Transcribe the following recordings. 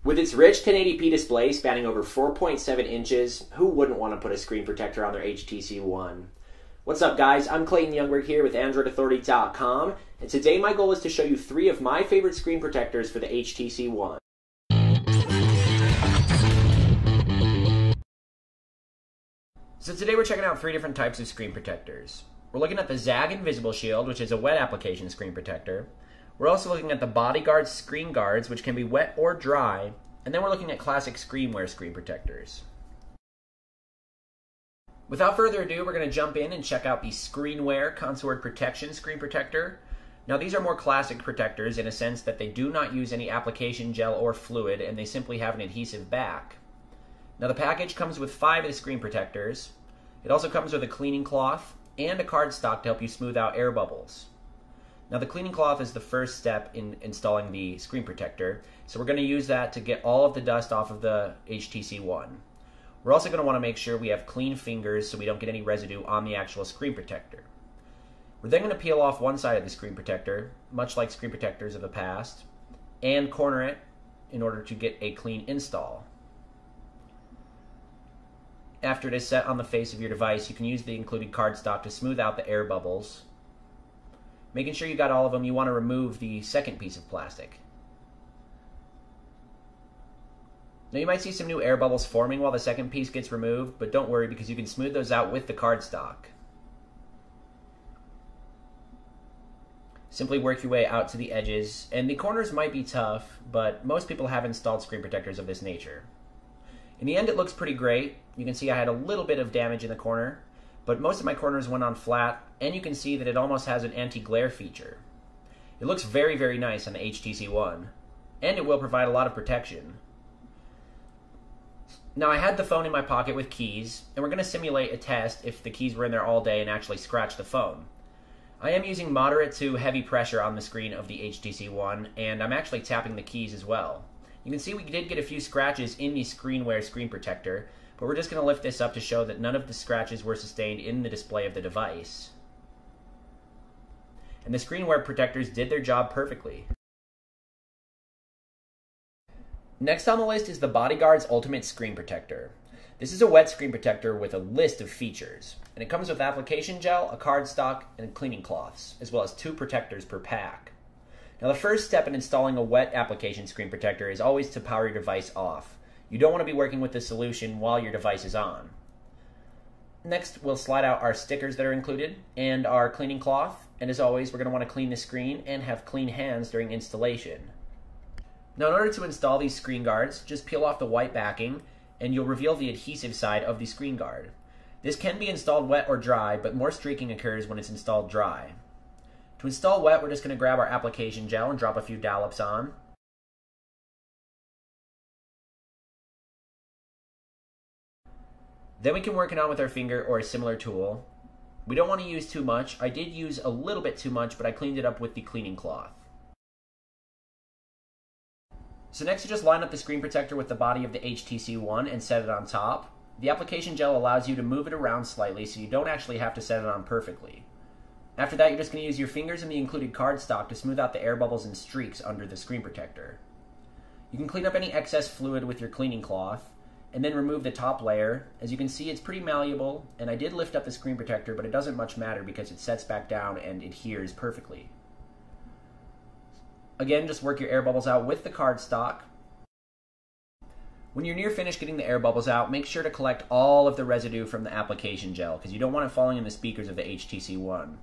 With its rich 1080p display spanning over 4.7 inches, who wouldn't want to put a screen protector on their HTC One? What's up, guys? I'm Clayton Youngberg here with AndroidAuthority.com, and today my goal is to show you 3 of my favorite screen protectors for the HTC One. So today we're checking out 3 different types of screen protectors. We're looking at the ZAGG Invisible Shield, which is a wet application screen protector. We're also looking at the Bodyguard Screen Guards, which can be wet or dry. And then we're looking at classic screenwear screen protectors. Without further ado, we're going to jump in and check out the Screenwear Contoured Protection Screen Protector. Now these are more classic protectors in a sense that they do not use any application gel or fluid, and they simply have an adhesive back. Now the package comes with 5 of the screen protectors. It also comes with a cleaning cloth and a cardstock to help you smooth out air bubbles. Now the cleaning cloth is the first step in installing the screen protector, so we're going to use that to get all of the dust off of the HTC One. We're also going to want to make sure we have clean fingers so we don't get any residue on the actual screen protector. We're then going to peel off one side of the screen protector, much like screen protectors of the past, and corner it in order to get a clean install. After it is set on the face of your device, you can use the included cardstock to smooth out the air bubbles. Making sure you got all of them, you want to remove the second piece of plastic. Now you might see some new air bubbles forming while the second piece gets removed, but don't worry because you can smooth those out with the cardstock. Simply work your way out to the edges, and the corners might be tough, but most people have installed screen protectors of this nature. In the end, it looks pretty great. You can see I had a little bit of damage in the corner, but most of my corners went on flat, and you can see that it almost has an anti-glare feature. It looks very, very nice on the HTC One, and it will provide a lot of protection. Now I had the phone in my pocket with keys, and we're going to simulate a test if the keys were in there all day and actually scratch the phone. I am using moderate to heavy pressure on the screen of the HTC One, and I'm actually tapping the keys as well. You can see we did get a few scratches in the Screenwear screen protector, but we're just going to lift this up to show that none of the scratches were sustained in the display of the device. And the Screenwear protectors did their job perfectly. Next on the list is the Bodyguard's Ultimate Screen Protector. This is a wet screen protector with a list of features, and it comes with application gel, a cardstock, and cleaning cloths, as well as 2 protectors per pack. Now the first step in installing a wet application screen protector is always to power your device off. You don't want to be working with the solution while your device is on. Next, we'll slide out our stickers that are included and our cleaning cloth, and as always, we're going to want to clean the screen and have clean hands during installation. Now in order to install these screen guards, just peel off the white backing and you'll reveal the adhesive side of the screen guard. This can be installed wet or dry, but more streaking occurs when it's installed dry. To install wet, we're just going to grab our application gel and drop a few dollops on. Then we can work it on with our finger or a similar tool. We don't want to use too much. I did use a little bit too much, but I cleaned it up with the cleaning cloth. So next, you just line up the screen protector with the body of the HTC One and set it on top. The application gel allows you to move it around slightly so you don't actually have to set it on perfectly. After that, you're just going to use your fingers and the included cardstock to smooth out the air bubbles and streaks under the screen protector. You can clean up any excess fluid with your cleaning cloth, and then remove the top layer. As you can see, it's pretty malleable, and I did lift up the screen protector, but it doesn't much matter because it sets back down and adheres perfectly. Again, just work your air bubbles out with the cardstock. When you're near finished getting the air bubbles out, make sure to collect all of the residue from the application gel, because you don't want it falling in the speakers of the HTC One.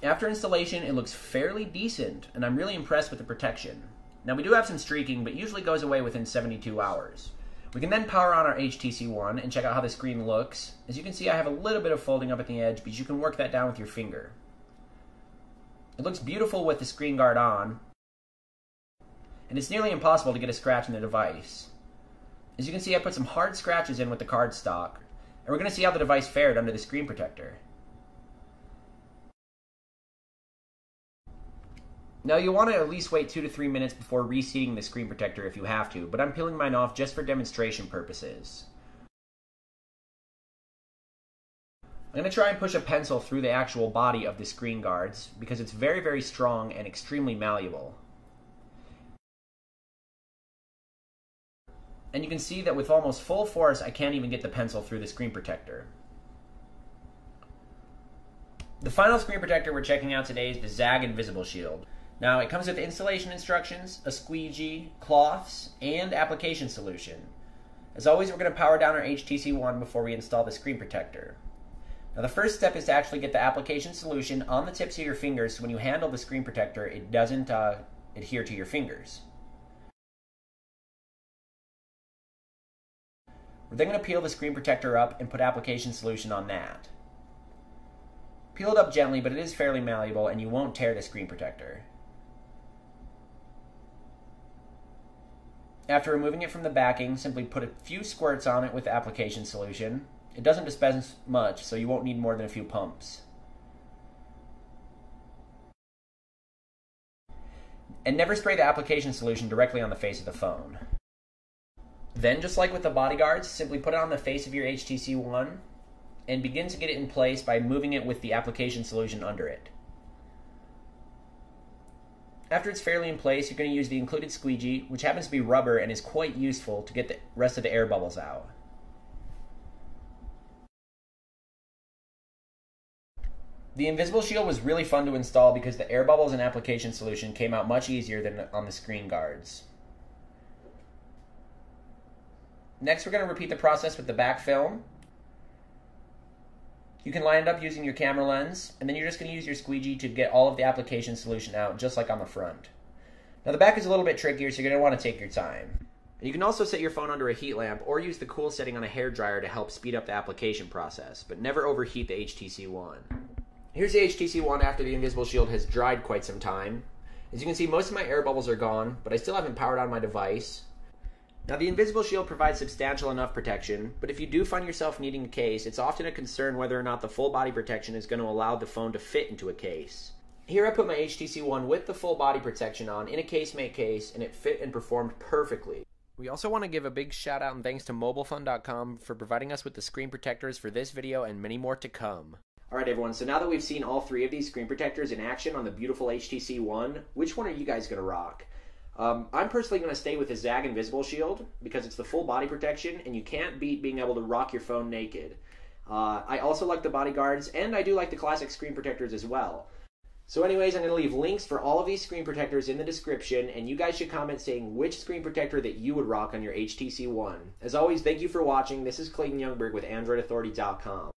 After installation, it looks fairly decent, and I'm really impressed with the protection. Now we do have some streaking, but usually goes away within 72 hours. We can then power on our HTC One and check out how the screen looks. As you can see, I have a little bit of folding up at the edge, but you can work that down with your finger. It looks beautiful with the screen guard on, and it's nearly impossible to get a scratch in the device. As you can see, I put some hard scratches in with the cardstock, and we're going to see how the device fared under the screen protector. Now you'll want to at least wait 2 to 3 minutes before reseating the screen protector if you have to, but I'm peeling mine off just for demonstration purposes. I'm going to try and push a pencil through the actual body of the screen guards because it's very, very strong and extremely malleable. And you can see that with almost full force, I can't even get the pencil through the screen protector. The final screen protector we're checking out today is the Zag Invisible Shield. Now, it comes with installation instructions, a squeegee, cloths, and application solution. As always, we're going to power down our HTC One before we install the screen protector. Now, the first step is to actually get the application solution on the tips of your fingers so when you handle the screen protector, it doesn't adhere to your fingers. We're then going to peel the screen protector up and put application solution on that. Peel it up gently, but it is fairly malleable and you won't tear the screen protector. After removing it from the backing, simply put a few squirts on it with application solution. It doesn't dispense much, so you won't need more than a few pumps. And never spray the application solution directly on the face of the phone. Then, just like with the bodyguards, simply put it on the face of your HTC One and begin to get it in place by moving it with the application solution under it. After it's fairly in place, you're going to use the included squeegee, which happens to be rubber and is quite useful to get the rest of the air bubbles out. The Invisible Shield was really fun to install because the air bubbles and application solution came out much easier than on the screen guards. Next, we're going to repeat the process with the back film. You can line it up using your camera lens, and then you're just going to use your squeegee to get all of the application solution out, just like on the front. Now the back is a little bit trickier, so you're going to want to take your time. And you can also set your phone under a heat lamp or use the cool setting on a hairdryer to help speed up the application process, but never overheat the HTC One. Here's the HTC One after the Invisible Shield has dried quite some time. As you can see, most of my air bubbles are gone, but I still haven't powered on my device. Now, the Invisible Shield provides substantial enough protection, but if you do find yourself needing a case, it's often a concern whether or not the full body protection is going to allow the phone to fit into a case. Here I put my HTC One with the full body protection on in a casemate case, and it fit and performed perfectly. We also want to give a big shout out and thanks to MobileFun.com for providing us with the screen protectors for this video and many more to come. Alright everyone, so now that we've seen all three of these screen protectors in action on the beautiful HTC One, which one are you guys going to rock? I'm personally going to stay with the Zag Invisible Shield because it's the full body protection and you can't beat being able to rock your phone naked. I also like the bodyguards and I do like the classic screen protectors as well. So anyways, I'm going to leave links for all of these screen protectors in the description and you guys should comment saying which screen protector that you would rock on your HTC One. As always, thank you for watching. This is Clayton Youngberg with AndroidAuthority.com.